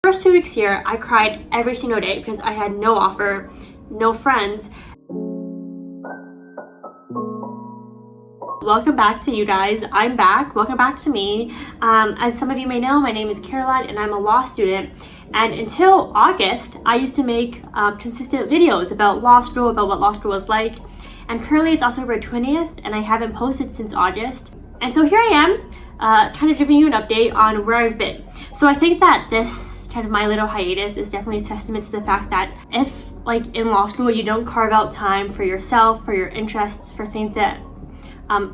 First 2 weeks here, I cried every single day because I had no offer, no friends. Welcome back to you guys. I'm back. Welcome back to me. As some of you may know, my name is Caroline and I'm a law student. And until August, I used to make consistent videos about law school, about what law school was like. And currently it's October 20th and I haven't posted since August. And so here I am, kind of giving you an update on where I've been. So I think that this kind of my little hiatus is definitely a testament to the fact that if, like in law school, you don't carve out time for yourself, for your interests, for things that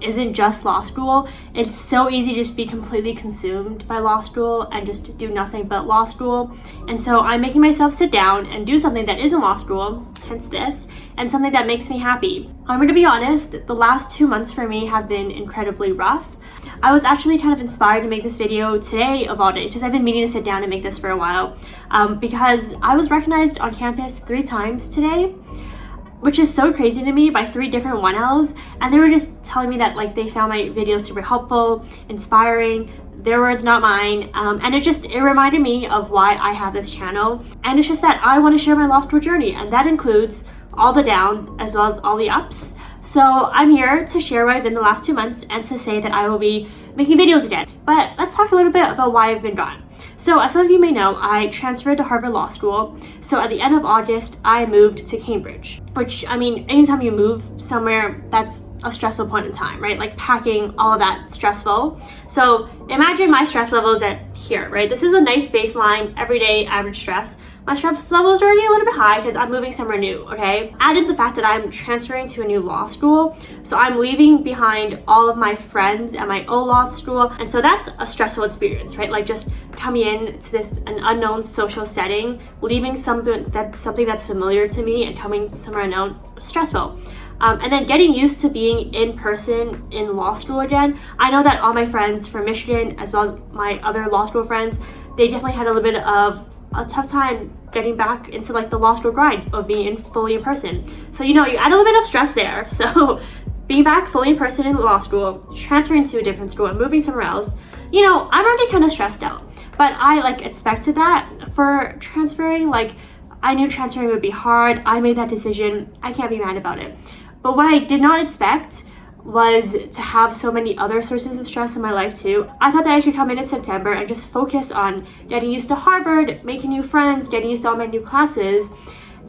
isn't just law school, it's so easy to just be completely consumed by law school and just do nothing but law school. And so I'm making myself sit down and do something that isn't law school, hence this, and something that makes me happy. I'm going to be honest, the last 2 months for me have been incredibly rough. I was actually kind of inspired to make this video today of all days, just I've been meaning to sit down and make this for a while, because I was recognized on campus 3 times today, which is so crazy to me, by 3 different 1Ls, and they were just telling me that like they found my videos super helpful, inspiring, their words, not mine, and it reminded me of why I have this channel. And it's just that I want to share my law school journey, and that includes all the downs as well as all the ups. So I'm here to share where I've been the last 2 months and to say that I will be making videos again. But let's talk a little bit about why I've been gone. So as some of you may know, I transferred to Harvard Law School. So at the end of August, I moved to Cambridge, which, I mean, anytime you move somewhere, that's a stressful point in time, right? Like packing, all of that, stressful. So imagine my stress levels at here, right? This is a nice baseline, everyday average stress. My stress level is already a little bit high because I'm moving somewhere new, okay? Added the fact that I'm transferring to a new law school, so I'm leaving behind all of my friends at my old law school, and so that's a stressful experience, right? Like just coming in to an unknown social setting, leaving something that's familiar to me and coming somewhere unknown, stressful. And then getting used to being in person in law school again. I know that all my friends from Michigan, as well as my other law school friends, they definitely had a little bit of a tough time getting back into like the law school grind of being fully in person. So you add a little bit of stress there. So being back fully in person in law school, transferring to a different school and moving somewhere else, I'm already kind of stressed out. But I expected that for transferring. Like I knew transferring would be hard. I made that decision. I can't be mad about it. But what I did not expect was to have so many other sources of stress in my life too. I thought that I could come in September and just focus on getting used to Harvard, making new friends, getting used to all my new classes.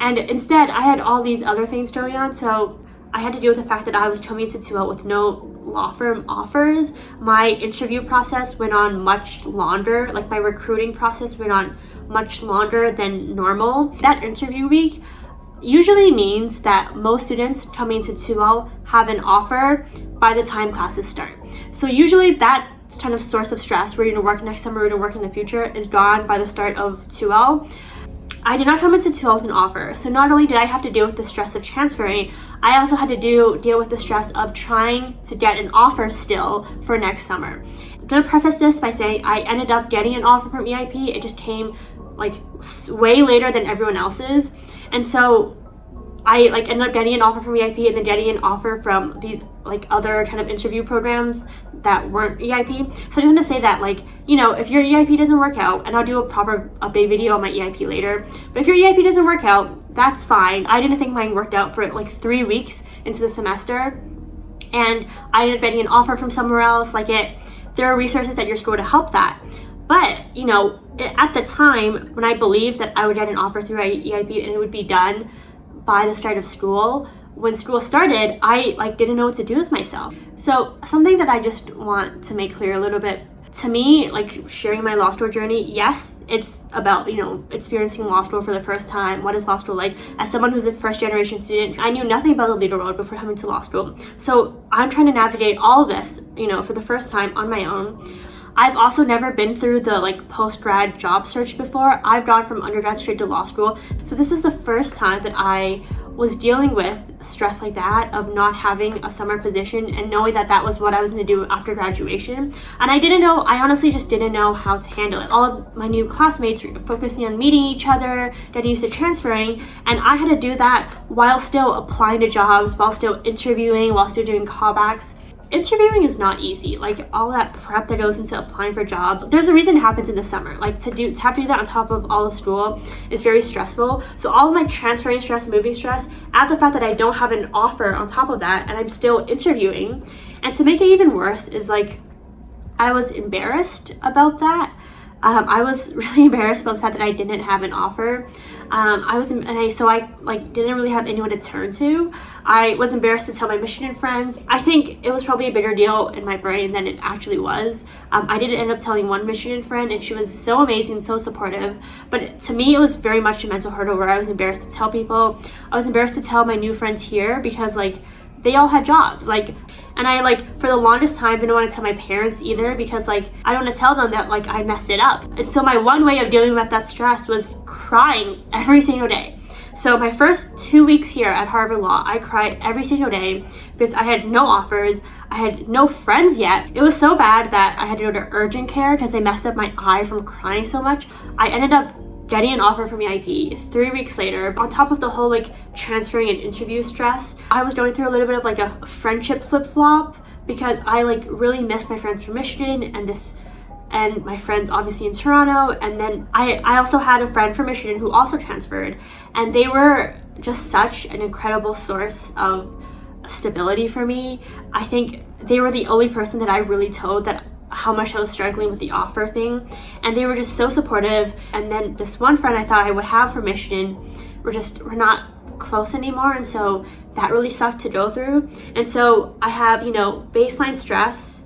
And instead, I had all these other things going on. So I had to deal with the fact that I was coming to 2L with no law firm offers. My interview process went on much longer. Like my recruiting process went on much longer than normal. That interview week usually means that most students coming to 2L have an offer by the time classes start. So usually that kind of source of stress where you're gonna work next summer, you're gonna work in the future, is gone by the start of 2L. I did not come into 2L with an offer. So not only did I have to deal with the stress of transferring, I also had to deal with the stress of trying to get an offer still for next summer. I'm gonna preface this by saying I ended up getting an offer from EIP. It just came like way later than everyone else's. And so I ended up getting an offer from EIP and then getting an offer from these other kind of interview programs that weren't EIP. So I just want to say that if your EIP doesn't work out, and I'll do a proper update video on my EIP later, but if your EIP doesn't work out, that's fine. I didn't think mine worked out for 3 weeks into the semester, and I ended up getting an offer from somewhere else. There are resources at your school to help that. But, at the time when I believed that I would get an offer through EIP and it would be done by the start of school, when school started, I didn't know what to do with myself. So something that I just want to make clear a little bit, to me, sharing my law school journey, yes, it's about, experiencing law school for the first time. What is law school like? As someone who's a first generation student, I knew nothing about the legal world before coming to law school. So I'm trying to navigate all of this, for the first time on my own. I've also never been through the post-grad job search before. I've gone from undergrad straight to law school. So this was the first time that I was dealing with stress like that of not having a summer position and knowing that that was what I was going to do after graduation. And I honestly just didn't know how to handle it. All of my new classmates were focusing on meeting each other, getting used to transferring, and I had to do that while still applying to jobs, while still interviewing, while still doing callbacks. interviewing is not easy. Like all that prep that goes into applying for jobs, there's a reason it happens in the summer. Like to have to do that on top of all of school is very stressful. So all of my transferring stress, moving stress, add the fact that I don't have an offer on top of that and I'm still interviewing. And to make it even worse is like I was embarrassed about that. I was really embarrassed about the fact that I didn't have an offer. I didn't really have anyone to turn to. I was embarrassed to tell my Michigan friends. I think it was probably a bigger deal in my brain than it actually was. I did end up telling one Michigan friend, and she was so amazing, so supportive. But to me, it was very much a mental hurdle where I was embarrassed to tell people. I was embarrassed to tell my new friends here because they all had jobs, and I for the longest time didn't want to tell my parents either because I don't want to tell them that I messed it up. And so my one way of dealing with that stress was crying every single day. So my first 2 weeks here at Harvard Law, I cried every single day because I had no offers, I had no friends yet. It was so bad that I had to go to urgent care because they messed up my eye from crying so much. I ended up getting an offer from EIP 3 weeks later. On top of the whole transferring and interview stress, I was going through a little bit of a friendship flip-flop because I really missed my friends from Michigan and my friends obviously in Toronto. And then I also had a friend from Michigan who also transferred, and they were just such an incredible source of stability for me. I think they were the only person that I really told that how much I was struggling with the offer thing, and they were just so supportive. And then this one friend I thought I would have from Michigan, we're not close anymore, and so that really sucked to go through. And so I have baseline stress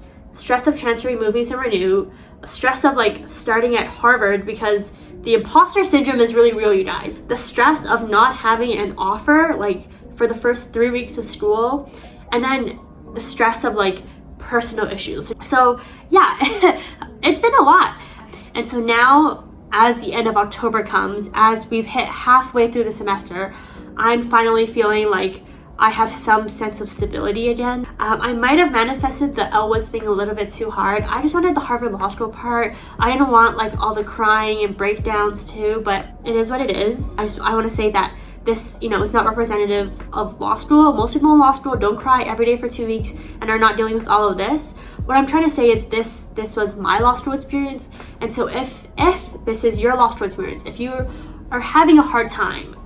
of transferring, moving to Renew, stress of starting at Harvard because the imposter syndrome is really real, you guys. The stress of not having an offer for the first 3 weeks of school, and then the stress of personal issues. So yeah, it's been a lot. And so now, as the end of October comes, as we've hit halfway through the semester, I'm finally feeling I have some sense of stability again. I might have manifested the Elwood thing a little bit too hard. I just wanted the Harvard Law School part. I didn't want all the crying and breakdowns too, but it is what it is. I want to say that this, is not representative of law school. Most people in law school don't cry every day for 2 weeks and are not dealing with all of this. What I'm trying to say is this was my law school experience. And so if this is your law school experience, if you are having a hard time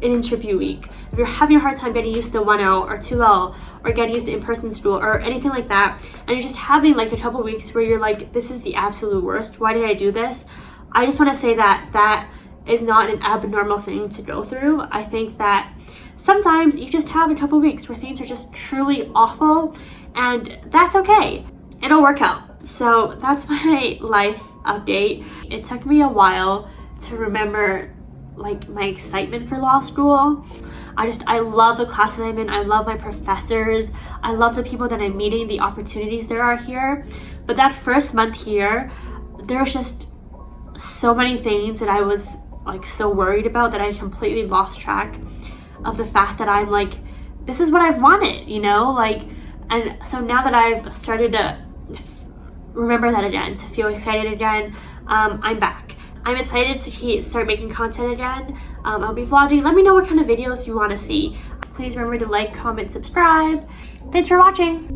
in interview week, if you're having a hard time getting used to 1L or 2L or getting used to in-person school or anything like that, and you're just having a couple weeks where you're this is the absolute worst, why did I do this? I just want to say that is not an abnormal thing to go through. I think that sometimes you just have a couple weeks where things are just truly awful, and that's okay. It'll work out. So that's my life update. It took me a while to remember my excitement for law school. I love the classes I'm in. I love my professors. I love the people that I'm meeting, the opportunities there are here. But that first month here, there was just so many things that I was so worried about that I completely lost track of the fact that I'm this is what I've wanted, and so now that I've started to remember that again, to feel excited again, I'm back. I'm excited to start making content again. I'll be vlogging. Let me know what kind of videos you want to see. Please remember to like, comment, subscribe. Thanks for watching.